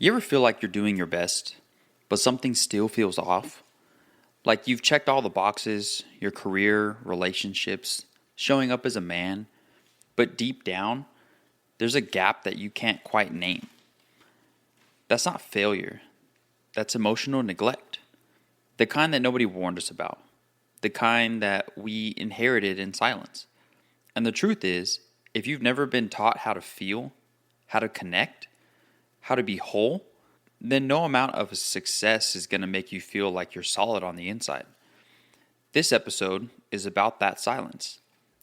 You ever feel like you're doing your best, but something still feels off? Like you've checked all the boxes, your career, relationships, showing up as a man, but deep down, there's a gap that you can't quite name. That's not failure. That's emotional neglect. The kind that nobody warned us about. The kind that we inherited in silence. And the truth is, if you've never been taught how to feel, how to connect, how to be whole, then no amount of success is going to make you feel like you're solid on the inside. This episode is about that silence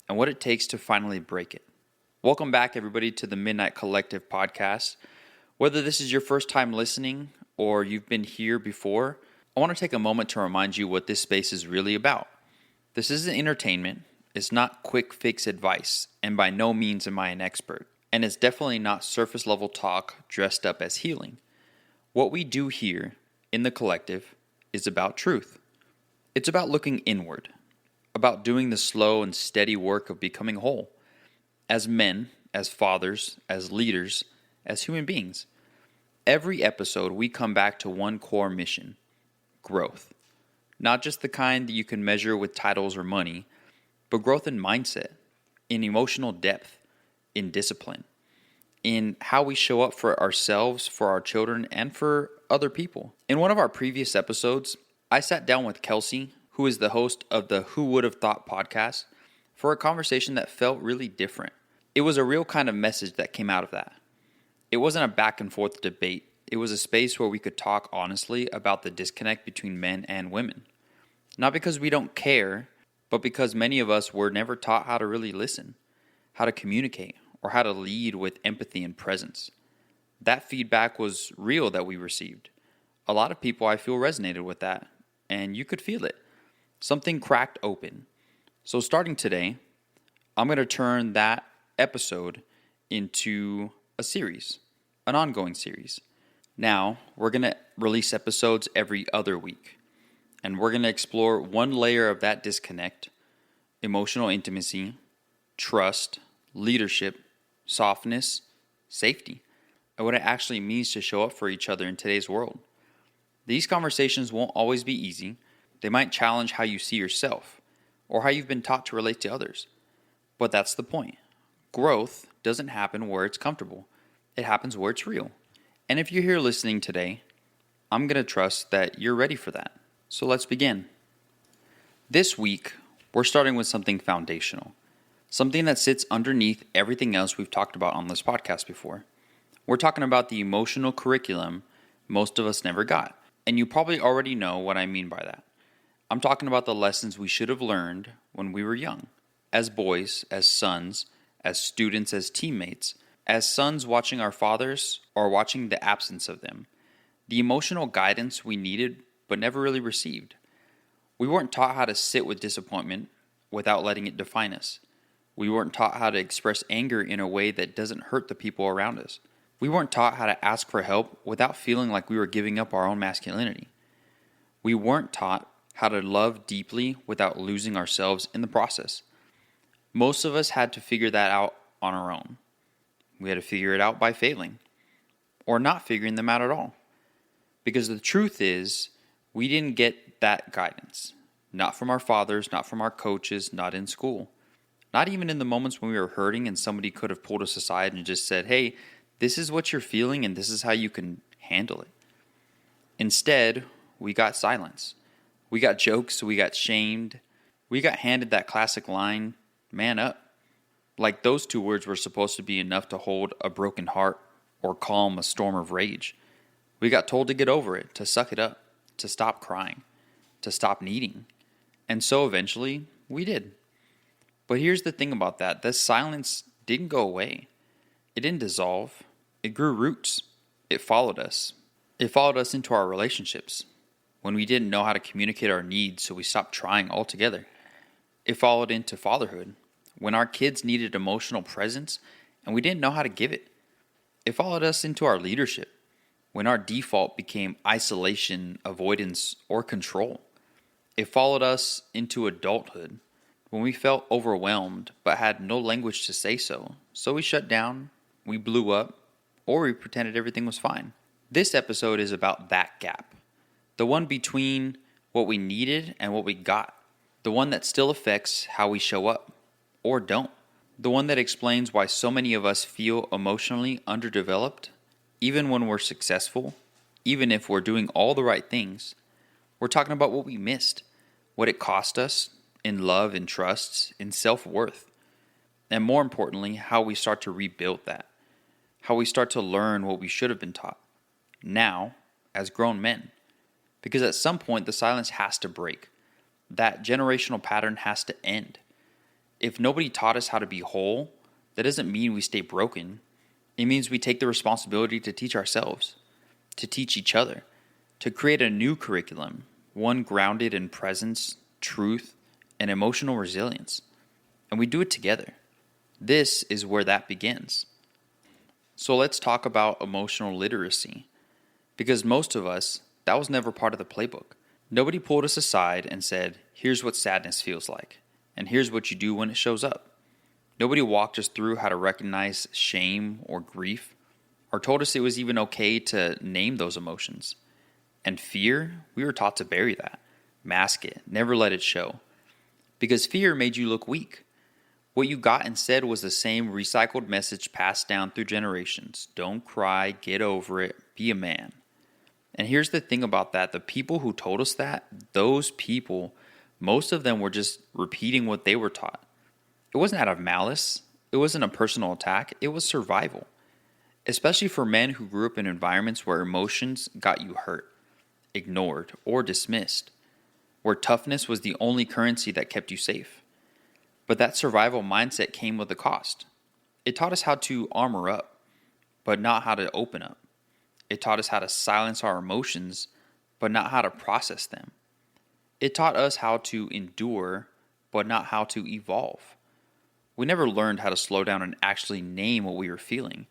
and what it takes to finally break it. Welcome back, everybody, to the MDNGHT Collective podcast. Whether this is your first time listening or you've been here before, I want to take a moment to remind you what this space is really about. This isn't entertainment. It's not quick fix advice, and by no means am I an expert. And it's definitely not surface level talk dressed up as healing. What we do here in the collective is about truth. It's about looking inward, about doing the slow and steady work of becoming whole. As men, as fathers, as leaders, as human beings. Every episode we come back to one core mission: growth. Not just the kind that you can measure with titles or money, but growth in mindset, in emotional depth, in discipline, in how we show up for ourselves, for our children, and for other people. In one of our previous episodes, I sat down with Kelsey, who is the host of the Who Would Have Thought podcast, for a conversation that felt really different. It was a real kind of message that came out of that. It wasn't a back and forth debate. It was a space where we could talk honestly about the disconnect between men and women. Not because we don't care, but because many of us were never taught how to really listen, how to communicate, or how to lead with empathy and presence. That feedback was real that we received. A lot of people, I feel, resonated with that, and you could feel it. Something cracked open. So starting today, I'm going to turn that episode into a series, an ongoing series. Now, we're going to release episodes every other week, and we're going to explore one layer of that disconnect: emotional intimacy, trust, leadership, softness, safety, and what it actually means to show up for each other in today's world. These conversations won't always be easy. They might challenge how you see yourself or how you've been taught to relate to others. But that's the point. Growth doesn't happen where it's comfortable. It happens where it's real. And if you're here listening today, I'm going to trust that you're ready for that. So let's begin. This week, we're starting with something foundational. Something that sits underneath everything else we've talked about on this podcast before. We're talking about the emotional curriculum most of us never got. And you probably already know what I mean by that. I'm talking about the lessons we should have learned when we were young. As boys, as sons, as students, as teammates, as sons watching our fathers or watching the absence of them. The emotional guidance we needed but never really received. We weren't taught how to sit with disappointment without letting it define us. We weren't taught how to express anger in a way that doesn't hurt the people around us. We weren't taught how to ask for help without feeling like we were giving up our own masculinity. We weren't taught how to love deeply without losing ourselves in the process. Most of us had to figure that out on our own. We had to figure it out by failing, or not figuring them out at all. Because the truth is, we didn't get that guidance. Not from our fathers, not from our coaches, not in school. Not even in the moments when we were hurting and somebody could have pulled us aside and just said, hey, this is what you're feeling and this is how you can handle it. Instead, we got silence. We got jokes, we got shamed. We got handed that classic line, man up. Like those two words were supposed to be enough to hold a broken heart or calm a storm of rage. We got told to get over it, to suck it up, to stop crying, to stop needing. And so eventually, we did. But here's the thing about that. The silence didn't go away. It didn't dissolve. It grew roots. It followed us. It followed us into our relationships. When we didn't know how to communicate our needs, so we stopped trying altogether. It followed into fatherhood. When our kids needed emotional presence and we didn't know how to give it. It followed us into our leadership. When our default became isolation, avoidance, or control. It followed us into adulthood. When we felt overwhelmed but had no language to say so. So we shut down, we blew up, or we pretended everything was fine. This episode is about that gap, the one between what we needed and what we got, the one that still affects how we show up or don't, the one that explains why so many of us feel emotionally underdeveloped, even when we're successful, even if we're doing all the right things. We're talking about what we missed, what it cost us in love and trust, in self-worth, and more importantly, how we start to rebuild that, how we start to learn what we should have been taught, now as grown men. Because at some point, the silence has to break. That generational pattern has to end. If nobody taught us how to be whole, that doesn't mean we stay broken. It means we take the responsibility to teach ourselves, to teach each other, to create a new curriculum, one grounded in presence, truth, and emotional resilience. And we do it together. This is where that begins. So let's talk about emotional literacy. Because most of us, that was never part of the playbook. Nobody pulled us aside and said, here's what sadness feels like, and here's what you do when it shows up. Nobody walked us through how to recognize shame or grief, or told us it was even okay to name those emotions. And fear, we were taught to bury that, mask it, never let it show. Because fear made you look weak. What you got instead was the same recycled message passed down through generations. Don't cry, get over it, be a man. And here's the thing about that. The people who told us that, those people, most of them were just repeating what they were taught. It wasn't out of malice. It wasn't a personal attack. It was survival. Especially for men who grew up in environments where emotions got you hurt, ignored, or dismissed. Where toughness was the only currency that kept you safe. But that survival mindset came with a cost. It taught us how to armor up, but not how to open up. It taught us how to silence our emotions, but not how to process them. It taught us how to endure, but not how to evolve. We never learned how to slow down and actually name what we were feeling.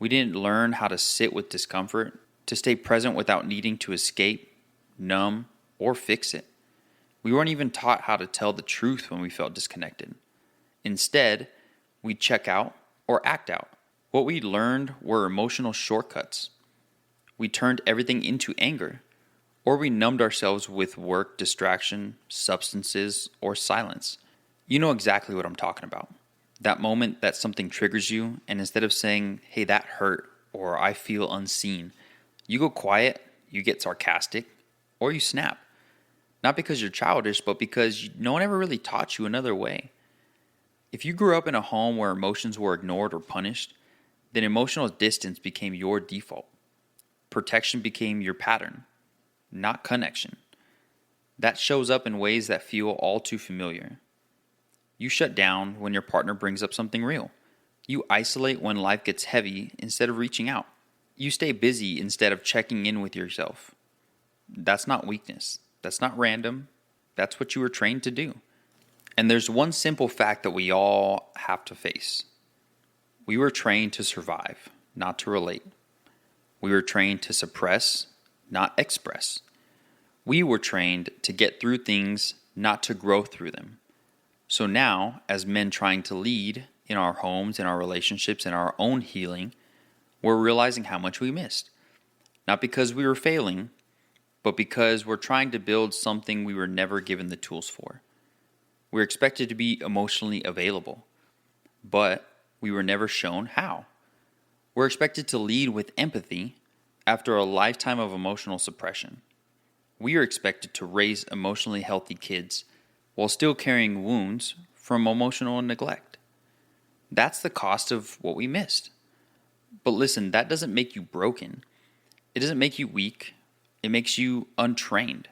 We didn't learn how to sit with discomfort, to stay present without needing to escape, numb, or fix it. We weren't even taught how to tell the truth when we felt disconnected. Instead, we'd check out or act out. What we learned were emotional shortcuts. We turned everything into anger, or we numbed ourselves with work, distraction, substances, or silence. You know exactly what I'm talking about. That moment that something triggers you, and instead of saying, hey, that hurt, or I feel unseen, you go quiet, you get sarcastic, or you snap. Not because you're childish, but because no one ever really taught you another way. If you grew up in a home where emotions were ignored or punished, then emotional distance became your default. Protection became your pattern, not connection. That shows up in ways that feel all too familiar. You shut down when your partner brings up something real. You isolate when life gets heavy instead of reaching out. You stay busy instead of checking in with yourself. That's not weakness. That's not random. That's what you were trained to do. And there's one simple fact that we all have to face. We were trained to survive, not to relate. We were trained to suppress, not express. We were trained to get through things, not to grow through them. So now, as men trying to lead in our homes, in our relationships, in our own healing, we're realizing how much we missed. Not because we were failing, but because we're trying to build something we were never given the tools for. We're expected to be emotionally available, but we were never shown how. We're expected to lead with empathy after a lifetime of emotional suppression. We are expected to raise emotionally healthy kids while still carrying wounds from emotional neglect. That's the cost of what we missed. But listen, that doesn't make you broken. It doesn't make you weak. It makes you untrained.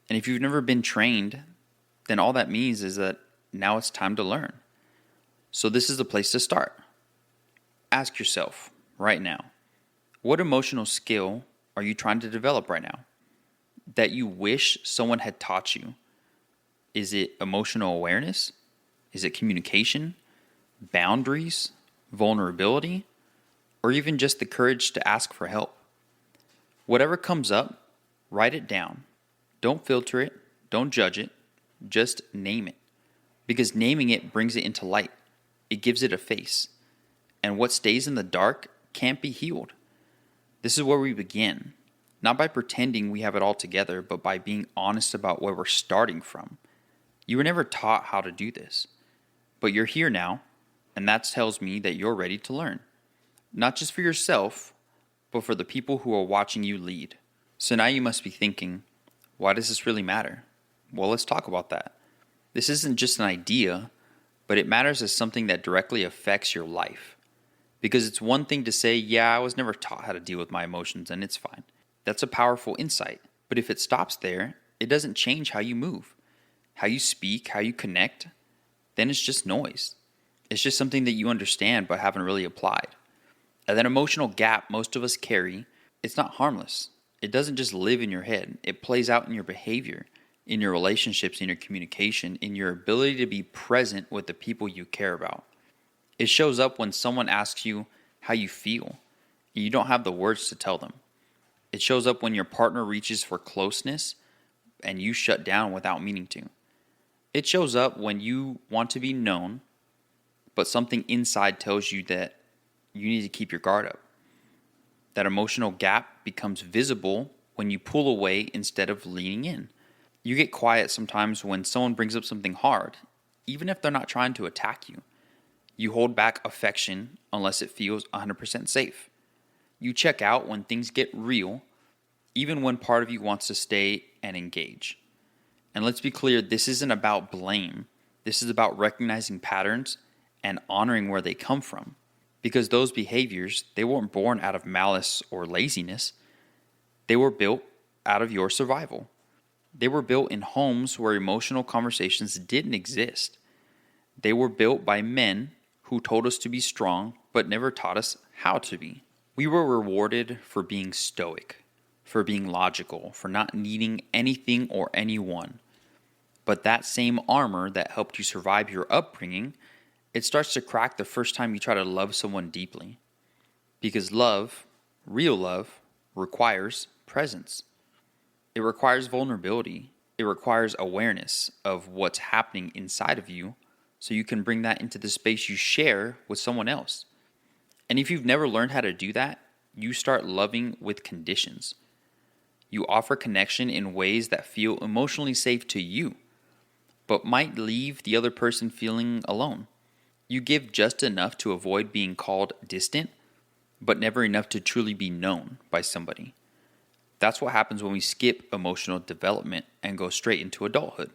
And if you've never been trained, then all that means is that now it's time to learn. So this is the place to start. Ask yourself right now, what emotional skill are you trying to develop right now that you wish someone had taught you? Is it emotional awareness? Is it communication, boundaries, vulnerability, or even just the courage to ask for help? Whatever comes up, write it down. Don't filter it. Don't judge it. Just name it. Because naming it brings it into light. It gives it a face. And what stays in the dark can't be healed. This is where we begin, not by pretending we have it all together, but by being honest about where we're starting from. You were never taught how to do this, but you're here now, and that tells me that you're ready to learn. Not just for yourself, but for the people who are watching you lead. So now you must be thinking, why does this really matter? Well, let's talk about that. This isn't just an idea, but it matters as something that directly affects your life. Because it's one thing to say, yeah, I was never taught how to deal with my emotions and it's fine. That's a powerful insight. But if it stops there, it doesn't change how you move, how you speak, how you connect. Then it's just noise. It's just something that you understand but haven't really applied. And that emotional gap most of us carry, it's not harmless. It doesn't just live in your head. It plays out in your behavior, in your relationships, in your communication, in your ability to be present with the people you care about. It shows up when someone asks you how you feel, and you don't have the words to tell them. It shows up when your partner reaches for closeness, and you shut down without meaning to. It shows up when you want to be known, but something inside tells you that you need to keep your guard up. That emotional gap becomes visible when you pull away instead of leaning in. You get quiet sometimes when someone brings up something hard, even if they're not trying to attack you. You hold back affection unless it feels 100% safe. You check out when things get real, even when part of you wants to stay and engage. And let's be clear, this isn't about blame. This is about recognizing patterns and honoring where they come from. Because those behaviors, they weren't born out of malice or laziness. They were built out of your survival. They were built in homes where emotional conversations didn't exist. They were built by men who told us to be strong, but never taught us how to be. We were rewarded for being stoic, for being logical, for not needing anything or anyone. But that same armor that helped you survive your upbringing, it starts to crack the first time you try to love someone deeply. Because love, real love, requires presence. It requires vulnerability. It requires awareness of what's happening inside of you so you can bring that into the space you share with someone else. And if you've never learned how to do that, you start loving with conditions. You offer connection in ways that feel emotionally safe to you, but might leave the other person feeling alone. You give just enough to avoid being called distant, but never enough to truly be known by somebody. That's what happens when we skip emotional development and go straight into adulthood.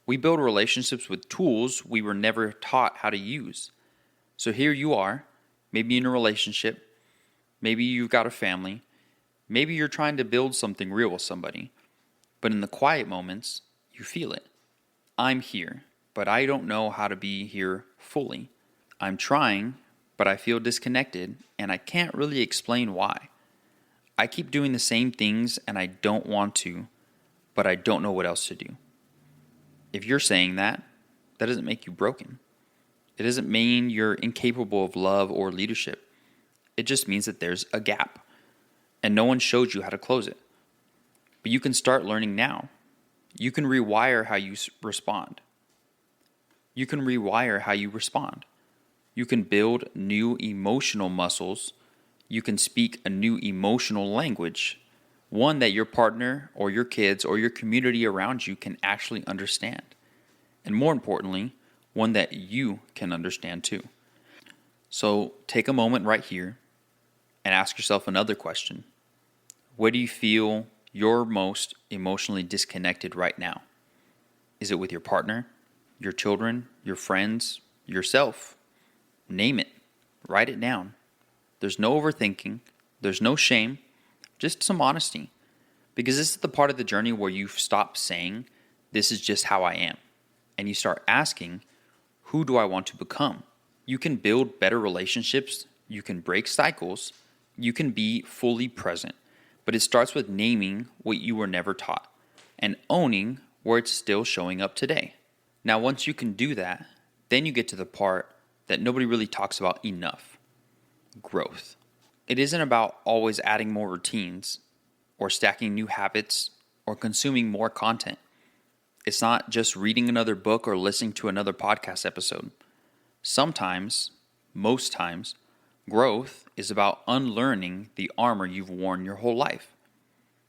We build relationships with tools we were never taught how to use. So here you are, maybe in a relationship, maybe you've got a family, maybe you're trying to build something real with somebody, but in the quiet moments, you feel it. I'm here, but I don't know how to be here fully. I'm trying, but I feel disconnected, and I can't really explain why. I keep doing the same things, and I don't want to, but I don't know what else to do. If you're saying that, that doesn't make you broken. It doesn't mean you're incapable of love or leadership. It just means that there's a gap, and no one showed you how to close it. But you can start learning now. You can rewire how you respond. You can rewire how you respond. You can build new emotional muscles. You can speak a new emotional language, one that your partner or your kids or your community around you can actually understand. And more importantly, one that you can understand too. So take a moment right here and ask yourself another question. Where do you feel you're most emotionally disconnected right now? Is it with your partner, your children, your friends, yourself? Name it. Write it down. There's no overthinking. There's no shame. Just some honesty. Because this is the part of the journey where you stop saying, this is just how I am. And you start asking, who do I want to become? You can build better relationships. You can break cycles. You can be fully present. But it starts with naming what you were never taught and owning where it's still showing up today. Now, once you can do that, then you get to the part that nobody really talks about enough. Growth. It isn't about always adding more routines or stacking new habits or consuming more content. It's not just reading another book or listening to another podcast episode. Sometimes, most times, Growth is about unlearning the armor you've worn your whole life.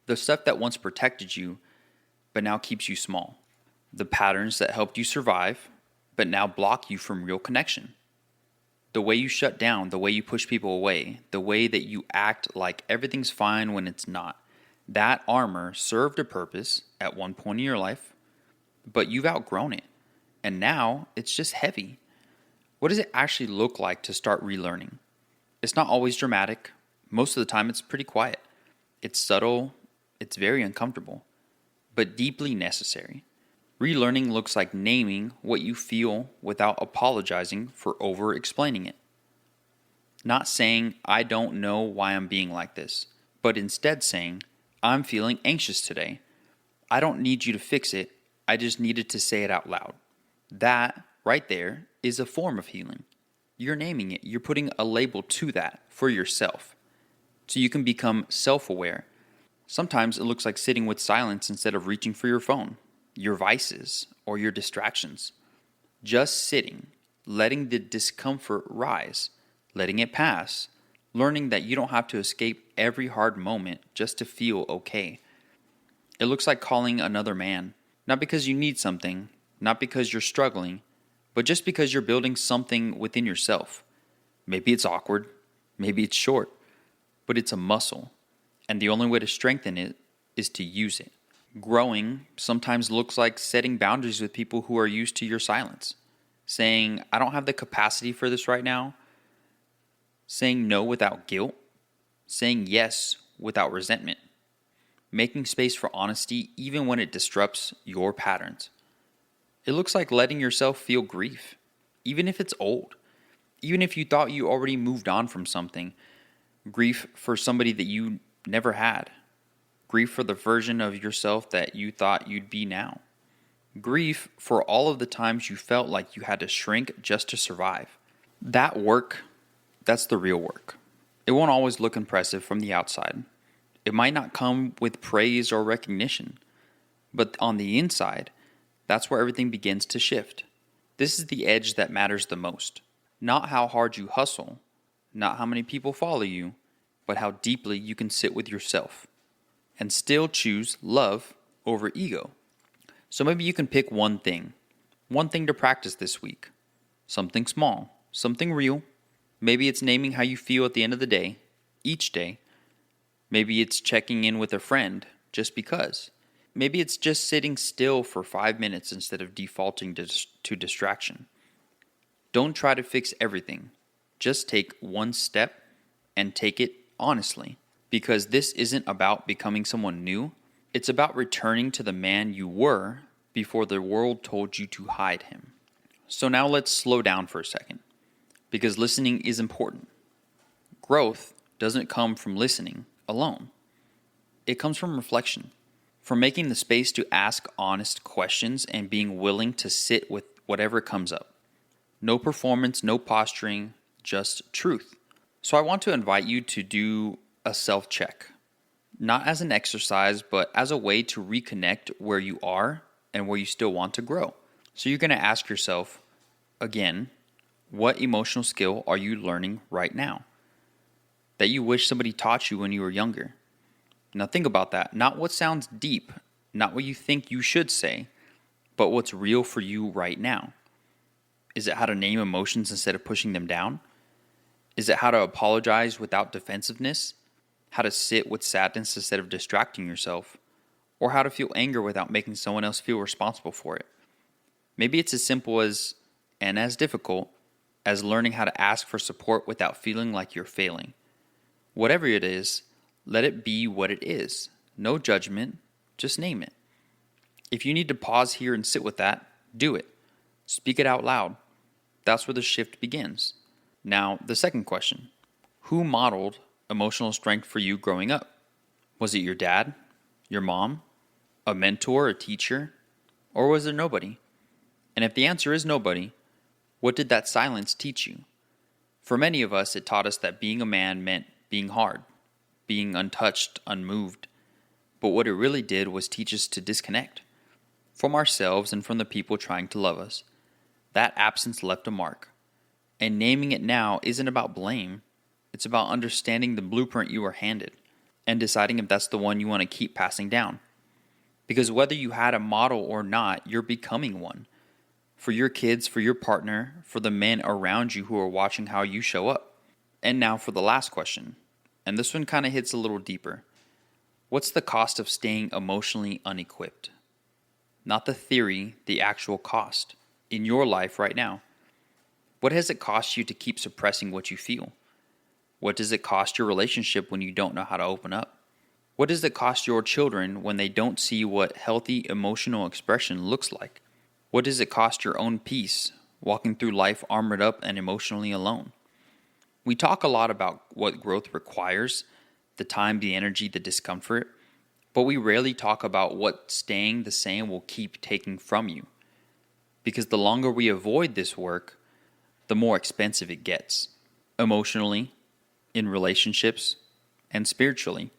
The stuff that once protected you, but now keeps you small. The patterns that helped you survive, but now block you from real connection. The way you shut down, the way you push people away, the way that you act like everything's fine when it's not. That armor served a purpose at one point in your life, but you've outgrown it. And now it's just heavy. What does it actually look like to start relearning? It's not always dramatic. Most of the time it's pretty quiet. It's subtle. It's very uncomfortable, but deeply necessary. Relearning looks like naming what you feel without apologizing for over-explaining it. Not saying, I don't know why I'm being like this, but instead saying, I'm feeling anxious today. I don't need you to fix it. I just needed to say it out loud. That, right there, is a form of healing. You're naming it. You're putting a label to that for yourself, so you can become self-aware. Sometimes it looks like sitting with silence instead of reaching for your phone, your vices, or your distractions. Just sitting, letting the discomfort rise, letting it pass, learning that you don't have to escape every hard moment just to feel okay. It looks like calling another man, not because you need something, not because you're struggling, but just because you're building something within yourself. Maybe it's awkward, maybe it's short, but it's a muscle, and the only way to strengthen it is to use it. Growing sometimes looks like setting boundaries with people who are used to your silence. Saying, I don't have the capacity for this right now. Saying no without guilt. Saying yes without resentment. Making space for honesty even when it disrupts your patterns. It looks like letting yourself feel grief, even if it's old. Even if you thought you already moved on from something. Grief for somebody that you never had. Grief for the version of yourself that you thought you'd be now. Grief for all of the times you felt like you had to shrink just to survive. That work, that's the real work. It won't always look impressive from the outside. It might not come with praise or recognition. But on the inside, that's where everything begins to shift. This is the edge that matters the most. Not how hard you hustle, not how many people follow you, but how deeply you can sit with yourself and still choose love over ego. So maybe you can pick one thing to practice this week. Something small, something real. Maybe it's naming how you feel at the end of the day, each day. Maybe it's checking in with a friend just because. Maybe it's just sitting still for 5 minutes instead of defaulting to distraction. Don't try to fix everything. Just take one step and take it honestly. Because this isn't about becoming someone new. It's about returning to the man you were before the world told you to hide him. So now let's slow down for a second. Because listening is important. Growth doesn't come from listening alone. It comes from reflection. From making the space to ask honest questions and being willing to sit with whatever comes up. No performance, no posturing, just truth. So I want to invite you to do a self-check. Not as an exercise, but as a way to reconnect where you are and where you still want to grow. So you're going to ask yourself, again, what emotional skill are you learning right now that you wish somebody taught you when you were younger? Now think about that. Not what sounds deep, not what you think you should say, but what's real for you right now. Is it how to name emotions instead of pushing them down? Is it how to apologize without defensiveness? How to sit with sadness instead of distracting yourself? Or how to feel anger without making someone else feel responsible for it? Maybe it's as simple as, and as difficult, as learning how to ask for support without feeling like you're failing. Whatever it is, let it be what it is. No judgment, just name it. If you need to pause here and sit with that, do it. Speak it out loud. That's where the shift begins. Now, the second question. Who modeled emotional strength for you growing up? Was it your dad? Your mom? A mentor? A teacher? Or was there nobody? And if the answer is nobody, what did that silence teach you? For many of us, it taught us that being a man meant being hard, being untouched, unmoved. But what it really did was teach us to disconnect from ourselves and from the people trying to love us. That absence left a mark. And naming it now isn't about blame. It's about understanding the blueprint you were handed and deciding if that's the one you want to keep passing down. Because whether you had a model or not, you're becoming one. For your kids, for your partner, for the men around you who are watching how you show up. And now for the last question. And this one kind of hits a little deeper. What's the cost of staying emotionally unequipped? Not the theory, the actual cost in your life right now. What has it cost you to keep suppressing what you feel? What does it cost your relationship when you don't know how to open up? What does it cost your children when they don't see what healthy emotional expression looks like? What does it cost your own peace walking through life armored up and emotionally alone? We talk a lot about what growth requires, the time, the energy, the discomfort, but we rarely talk about what staying the same will keep taking from you. Because the longer we avoid this work, the more expensive it gets, emotionally, in relationships, and spiritually.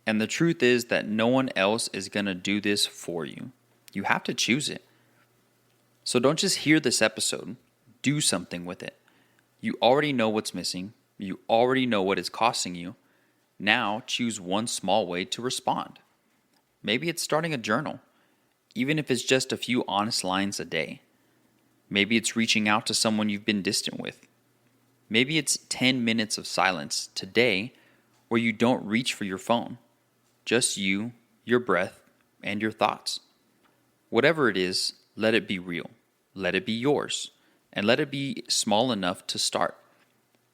And the truth is that no one else is going to do this for you. You have to choose it. So don't just hear this episode, do something with it. You already know what's missing. You already know what it's costing you. Now choose one small way to respond. Maybe it's starting a journal, even if it's just a few honest lines a day. Maybe it's reaching out to someone you've been distant with. Maybe it's 10 minutes of silence today where you don't reach for your phone. Just you, your breath, and your thoughts. Whatever it is, let it be real. Let it be yours. And let it be small enough to start,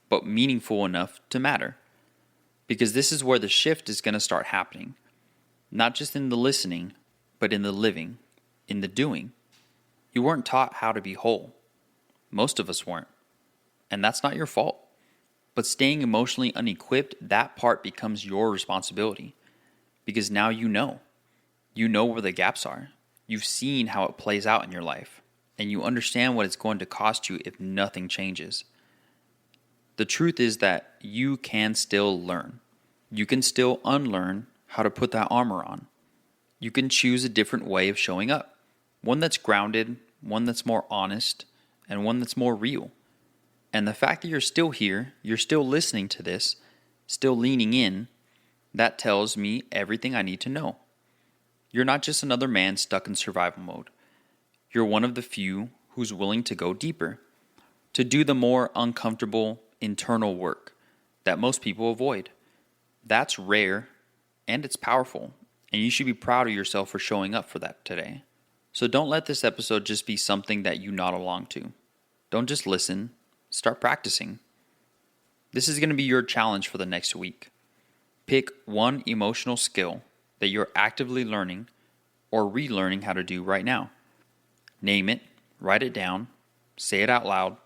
but meaningful enough to matter. Because this is where the shift is going to start happening. Not just in the listening, but in the living, in the doing. You weren't taught how to be whole. Most of us weren't. And that's not your fault. But staying emotionally unequipped, that part becomes your responsibility. Because now you know. You know where the gaps are. You've seen how it plays out in your life. And you understand what it's going to cost you if nothing changes. The truth is that you can still learn. You can still unlearn how to put that armor on. You can choose a different way of showing up. One that's grounded, one that's more honest, and one that's more real. And the fact that you're still here, you're still listening to this, still leaning in, that tells me everything I need to know. You're not just another man stuck in survival mode. You're one of the few who's willing to go deeper, to do the more uncomfortable internal work that most people avoid. That's rare, and it's powerful, and you should be proud of yourself for showing up for that today. So don't let this episode just be something that you nod along to. Don't just listen, start practicing. This is going to be your challenge for the next week. Pick one emotional skill that you're actively learning or relearning how to do right now. Name it, write it down, say it out loud,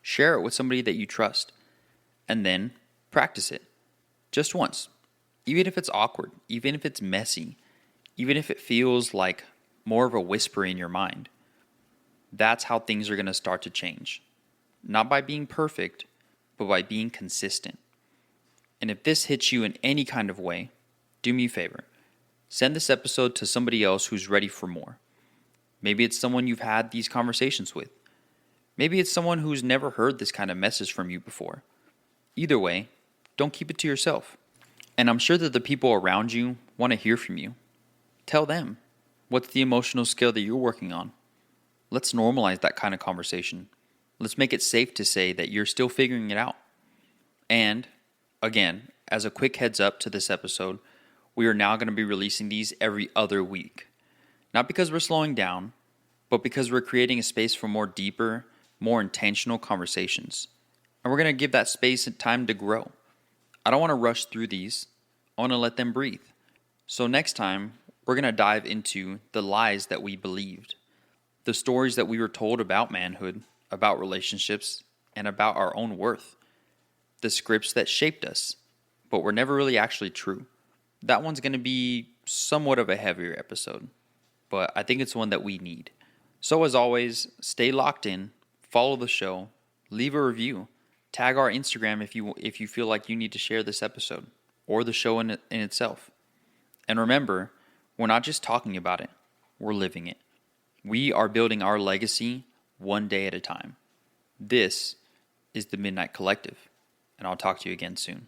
share it with somebody that you trust, and then practice it. Just once. Even if it's awkward, even if it's messy, even if it feels like more of a whisper in your mind. That's how things are going to start to change. Not by being perfect, but by being consistent. And if this hits you in any kind of way, do me a favor. Send this episode to somebody else who's ready for more. Maybe it's someone you've had these conversations with. Maybe it's someone who's never heard this kind of message from you before. Either way, don't keep it to yourself. And I'm sure that the people around you want to hear from you. Tell them, what's the emotional skill that you're working on? Let's normalize that kind of conversation. Let's make it safe to say that you're still figuring it out. And, again, as a quick heads up to this episode, we are now going to be releasing these every other week. Not because we're slowing down, but because we're creating a space for more deeper, more intentional conversations. And we're going to give that space and time to grow. I don't want to rush through these. I want to let them breathe. So next time, we're going to dive into the lies that we believed, the stories that we were told about manhood, about relationships, and about our own worth, the scripts that shaped us, but were never really actually true. That one's going to be somewhat of a heavier episode, but I think it's one that we need. So as always, stay locked in, follow the show, leave a review, tag our Instagram if you feel like you need to share this episode or the show in itself. And remember, we're not just talking about it, we're living it. We are building our legacy one day at a time. This is the MDNGHT Collective. and I'll talk to you again soon.